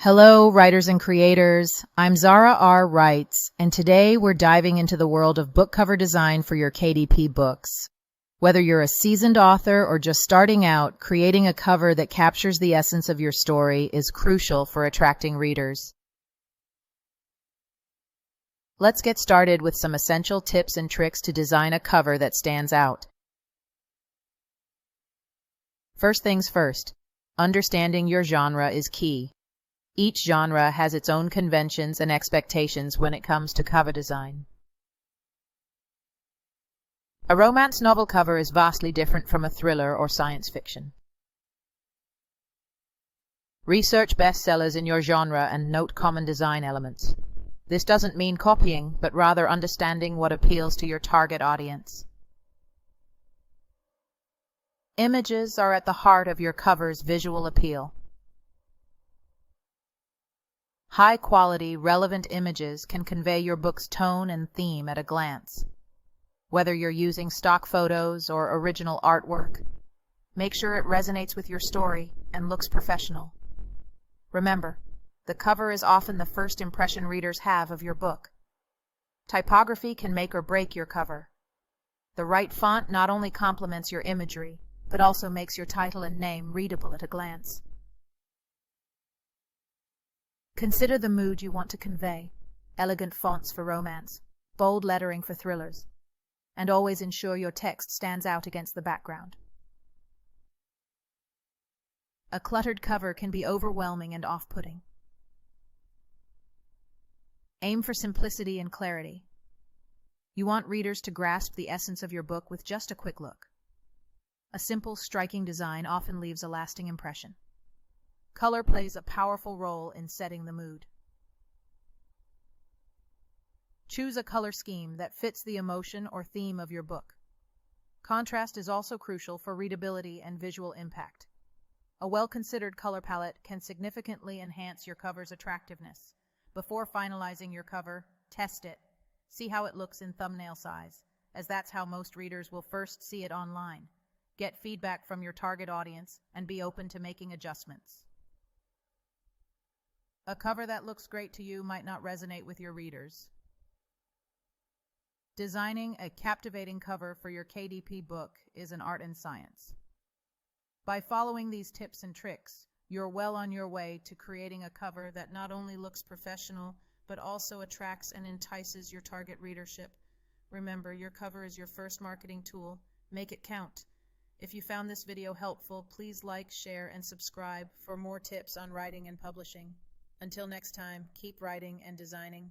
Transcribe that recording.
Hello, writers and creators. I'm Zara R. Writes, and today we're diving into the world of book cover design for your KDP books. Whether you're a seasoned author or just starting out, creating a cover that captures the essence of your story is crucial for attracting readers. Let's get started with some essential tips and tricks to design a cover that stands out. First things first, understanding your genre is key. Each genre has its own conventions and expectations when it comes to cover design. A romance novel cover is vastly different from a thriller or science fiction. Research bestsellers in your genre and note common design elements. This doesn't mean copying, but rather understanding what appeals to your target audience. Images are at the heart of your cover's visual appeal. High-quality, relevant images can convey your book's tone and theme at a glance. Whether you're using stock photos or original artwork, make sure it resonates with your story and looks professional. Remember, the cover is often the first impression readers have of your book. Typography can make or break your cover. The right font not only complements your imagery, but also makes your title and name readable at a glance. Consider the mood you want to convey. Elegant fonts for romance, bold lettering for thrillers, and always ensure your text stands out against the background. A cluttered cover can be overwhelming and off-putting. Aim for simplicity and clarity. You want readers to grasp the essence of your book with just a quick look. A simple, striking design often leaves a lasting impression. Color plays a powerful role in setting the mood. Choose a color scheme that fits the emotion or theme of your book. Contrast is also crucial for readability and visual impact. A well-considered color palette can significantly enhance your cover's attractiveness. Before finalizing your cover, test it. See how it looks in thumbnail size, as that's how most readers will first see it online. Get feedback from your target audience and be open to making adjustments. A cover that looks great to you might not resonate with your readers. Designing a captivating cover for your KDP book is an art and science. By following these tips and tricks, you're well on your way to creating a cover that not only looks professional, but also attracts and entices your target readership. Remember, your cover is your first marketing tool. Make it count. If you found this video helpful, please like, share, and subscribe for more tips on writing and publishing. Until next time, keep writing and designing.